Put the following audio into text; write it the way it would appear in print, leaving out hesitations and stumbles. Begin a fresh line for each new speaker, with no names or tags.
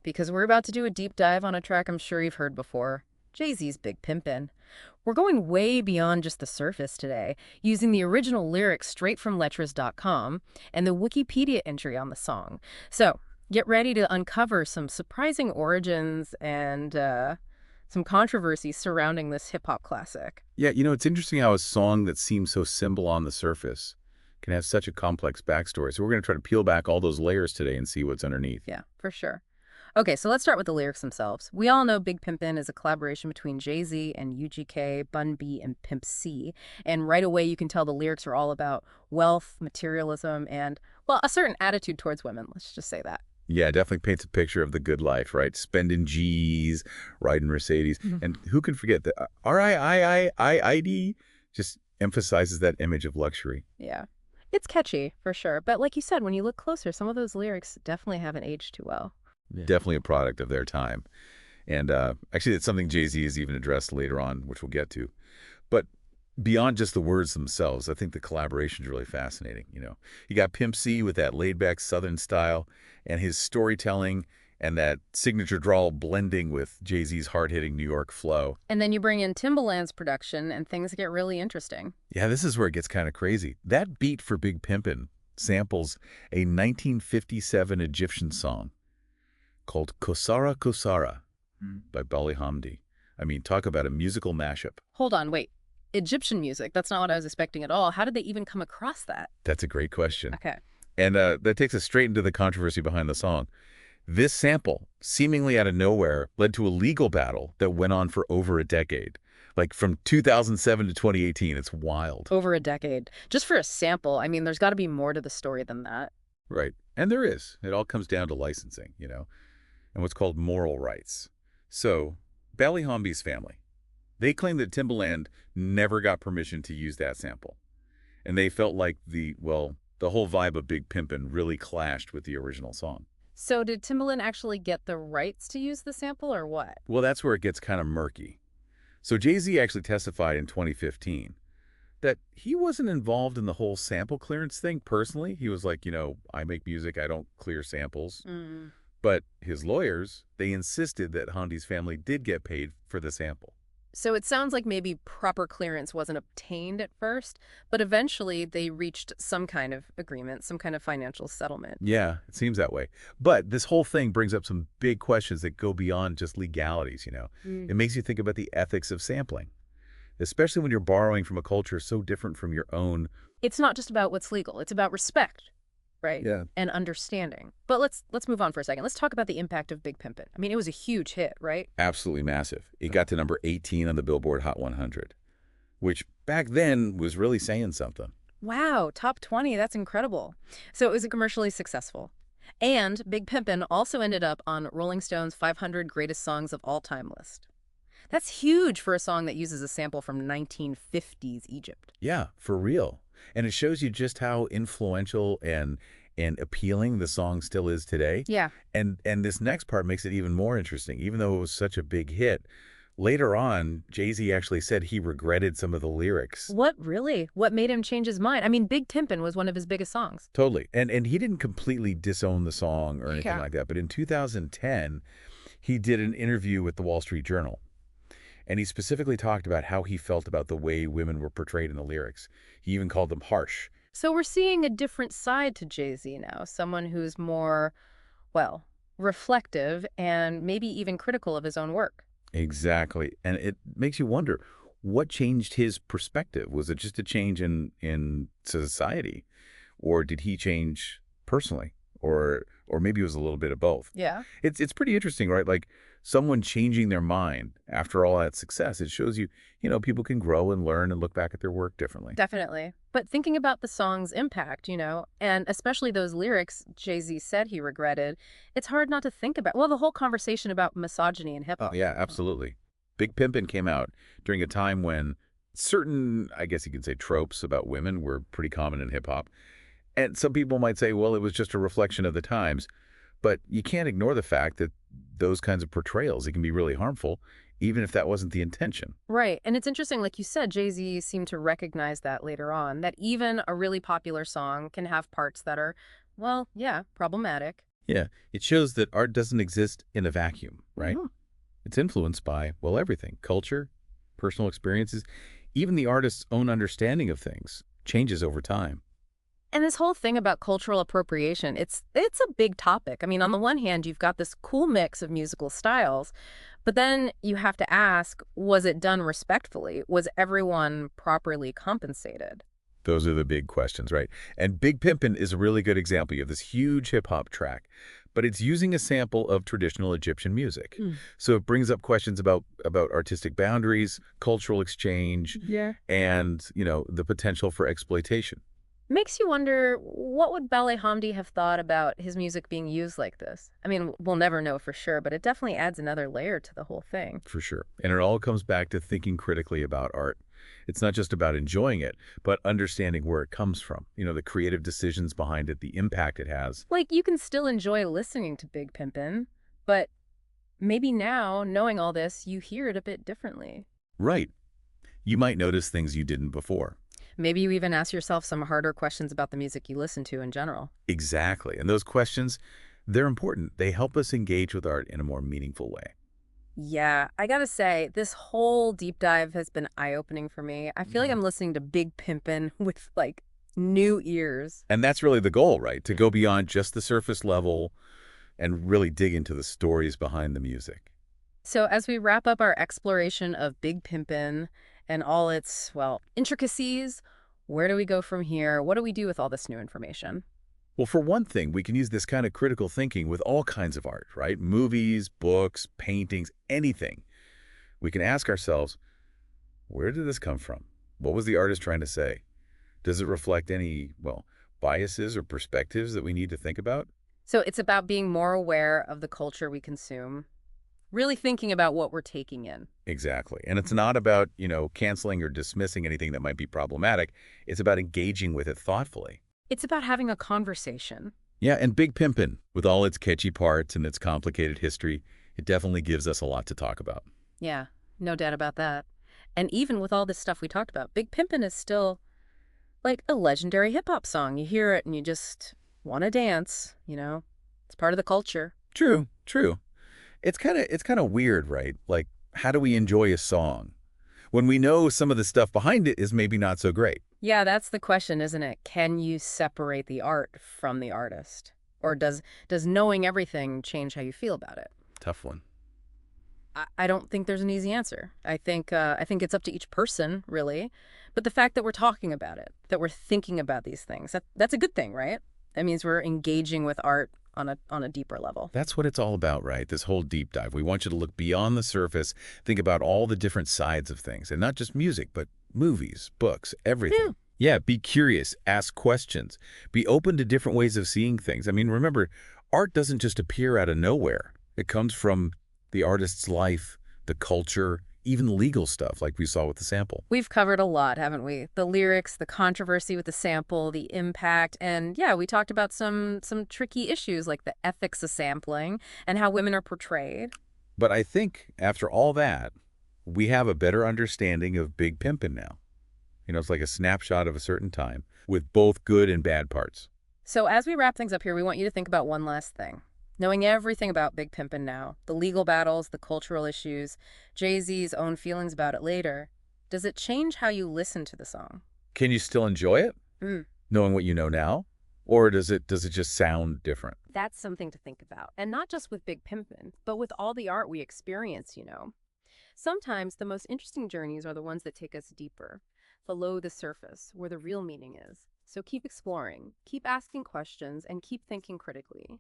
because we're about to do a deep dive on a track I'm sure you've heard before, Jay-Z's Big Pimpin'. We're going way beyond just the surface today, using the original lyrics straight from Letras.com and the Wikipedia entry on the song. So, get ready to uncover some surprising origins and some controversies surrounding this hip-hop classic.
Yeah, it's interesting how a song that seems so simple on the surface can have such a complex backstory. So we're going to try to peel back all those layers today and see what's underneath.
Yeah, for sure. Okay, so let's start with the lyrics themselves. We all know Big Pimpin' is a collaboration between Jay-Z and UGK, Bun B, and Pimp C. And right away, you can tell the lyrics are all about wealth, materialism, and, well, a certain attitude towards women. Let's just say that.
Yeah, it definitely paints a picture of the good life, right? Spending G's, riding Mercedes.
Mhm.
And who can forget that R-I-I-I-I-I-D just emphasizes that image of luxury.
Yeah. It's catchy, for sure. But like you said, when you look closer, some of those lyrics definitely haven't aged too well.
Yeah. Definitely a product of their time. And actually, it's something Jay-Z has even addressed later on, which we'll get to. But beyond just the words themselves, I think the collaboration is really fascinating. You got Pimp C with that laid-back Southern style and his storytelling and that signature drawl blending with Jay-Z's hard-hitting New York flow.
And then you bring in Timbaland's production, and things get really interesting.
Yeah, this is where it gets kind of crazy. That beat for Big Pimpin' samples a 1957 Egyptian song called Kosara Kosara by Bali Hamdi. I mean, talk about a musical mashup.
Hold on, wait. Egyptian music? That's not what I was expecting at all. How did they even come across that?
That's a great question.
Okay.
And that takes us straight into the controversy behind the song. This sample, seemingly out of nowhere, led to a legal battle that went on for over a decade. Like from 2007 to 2018. It's wild.
Over a decade. Just for a sample, I mean, there's got to be more to the story than that.
Right. And there is. It all comes down to licensing, and what's called moral rights. So, Bali Hamdi's family, they claim that Timbaland never got permission to use that sample. And they felt like the whole vibe of Big Pimpin' really clashed with the original song.
So did Timbaland actually get the rights to use the sample or what?
Well, that's where it gets kind of murky. So Jay-Z actually testified in 2015 that he wasn't involved in the whole sample clearance thing personally. He was like, I make music, I don't clear samples.
Mm.
But his lawyers, they insisted that Hamdi's family did get paid for the sample.
So it sounds like maybe proper clearance wasn't obtained at first, but eventually they reached some kind of agreement, some kind of financial settlement.
Yeah, it seems that way. But this whole thing brings up some big questions that go beyond just legalities. It makes you think about the ethics of sampling, especially when you're borrowing from a culture so different from your own.
It's not just about what's legal, it's about respect, right?
Yeah.
And understanding. But let's move on for a second. Let's talk about the impact of Big Pimpin'. I mean, it was a huge hit, right?
Absolutely massive. It got to number 18 on the Billboard Hot 100, which back then was really saying something.
Wow, top 20, that's incredible. So it was commercially successful. And Big Pimpin' also ended up on Rolling Stone's 500 Greatest Songs of All Time list. That's huge for a song that uses a sample from 1950s Egypt.
Yeah, for real. And it shows you just how influential and appealing the song still is today.
Yeah.
And this next part makes it even more interesting. Even though it was such a big hit, later on, Jay-Z actually said he regretted some of the lyrics.
What, really? What made him change his mind? I mean, Big Pimpin' was one of his biggest songs.
Totally. And he didn't completely disown the song or anything
Yeah.
like that. But in 2010, he did an interview with the Wall Street Journal. And he specifically talked about how he felt about the way women were portrayed in the lyrics. He even called them harsh.
So we're seeing a different side to Jay-Z now, someone who's more, well, reflective and maybe even critical of his own work.
Exactly. And it makes you wonder, what changed his perspective? Was it just a change in society? Or did he change personally? Or maybe it was a little bit of both.
Yeah.
It's pretty interesting, right? Like someone changing their mind after all that success. It shows you, people can grow and learn and look back at their work differently.
Definitely. But thinking about the song's impact, and especially those lyrics Jay-Z said he regretted, it's hard not to think about, well, the whole conversation about misogyny in hip-hop.
Oh, yeah, absolutely. Big Pimpin' came out during a time when certain, I guess you could say, tropes about women were pretty common in hip-hop. And some people might say, well, it was just a reflection of the times. But you can't ignore the fact that those kinds of portrayals, it can be really harmful, even if that wasn't the intention.
Right. And it's interesting, like you said, Jay-Z seemed to recognize that later on, that even a really popular song can have parts that are, well, yeah, problematic.
Yeah, it shows that art doesn't exist in a vacuum, right?
Mhm.
It's influenced by, well, everything. Culture, personal experiences, even the artist's own understanding of things changes over time.
And this whole thing about cultural appropriation, it's a big topic. I mean, on the one hand, you've got this cool mix of musical styles, but then you have to ask, was it done respectfully? Was everyone properly compensated?
Those are the big questions, right? And Big Pimpin' is a really good example. You have this huge hip-hop track, but it's using a sample of traditional Egyptian music.
Hmm.
So it brings up questions about artistic boundaries, cultural exchange,
Yeah.
and, the potential for exploitation.
Makes you wonder, what would Ballet Hamdi have thought about his music being used like this? I mean, we'll never know for sure, but it definitely adds another layer to the whole thing.
For sure. And it all comes back to thinking critically about art. It's not just about enjoying it, but understanding where it comes from, the creative decisions behind it, the impact it has.
Like, you can still enjoy listening to Big Pimpin', but maybe now, knowing all this, you hear it a bit differently.
Right. You might notice things you didn't before.
Maybe you even ask yourself some harder questions about the music you listen to in general.
Exactly. And those questions, they're important. They help us engage with art in a more meaningful way.
Yeah, I gotta say, this whole deep dive has been eye-opening for me. I feel like
Mhm.
I'm listening to Big Pimpin' with, like, new ears.
And that's really the goal, right? To go beyond just the surface level and really dig into the stories behind the music.
So as we wrap up our exploration of Big Pimpin' and all its, well, intricacies, where do we go from here? What do we do with all this new information?
Well, for one thing, we can use this kind of critical thinking with all kinds of art, right? Movies, books, paintings, anything. We can ask ourselves, where did this come from? What was the artist trying to say? Does it reflect any, well, biases or perspectives that we need to think about?
So it's about being more aware of the culture we consume, really thinking about what we're taking in.
Exactly. And it's not about, canceling or dismissing anything that might be problematic. It's about engaging with it thoughtfully.
It's about having a conversation.
Yeah, and Big Pimpin', with all its catchy parts and its complicated history, it definitely gives us a lot to talk about.
Yeah, no doubt about that. And even with all this stuff we talked about, Big Pimpin' is still like a legendary hip hop song. You hear it and you just want to dance. It's part of the culture.
True, true. It's kind of weird, right? Like, how do we enjoy a song when we know some of the stuff behind it is maybe not so great?
Yeah, that's the question, isn't it? Can you separate the art from the artist? Or does knowing everything change how you feel about it?
Tough one.
I don't think there's an easy answer. I think it's up to each person, really. But the fact that we're talking about it, that we're thinking about these things, that's a good thing, right? That means we're engaging with art on a deeper level.
That's what it's all about, right? This whole deep dive. We want you to look beyond the surface, think about all the different sides of things, and not just music, but movies, books,
Yeah.
everything. Yeah, be curious, ask questions, be open to different ways of seeing things. I mean, remember, art doesn't just appear out of nowhere. It comes from the artist's life, the culture, even legal stuff like we saw with the sample.
We've covered a lot, haven't we? The lyrics, the controversy with the sample, the impact, and yeah, we talked about some tricky issues like the ethics of sampling and how women are portrayed.
But I think after all that, we have a better understanding of Big Pimpin' now. It's like a snapshot of a certain time with both good and bad parts.
So as we wrap things up here, we want you to think about one last thing. Knowing everything about Big Pimpin' now, the legal battles, the cultural issues, Jay-Z's own feelings about it later, does it change how you listen to the song?
Can you still enjoy it,
Mm.
knowing what you know now? Or does it just sound different?
That's something to think about. And not just with Big Pimpin', but with all the art we experience. Sometimes the most interesting journeys are the ones that take us deeper, below the surface, where the real meaning is. So keep exploring, keep asking questions, and keep thinking critically.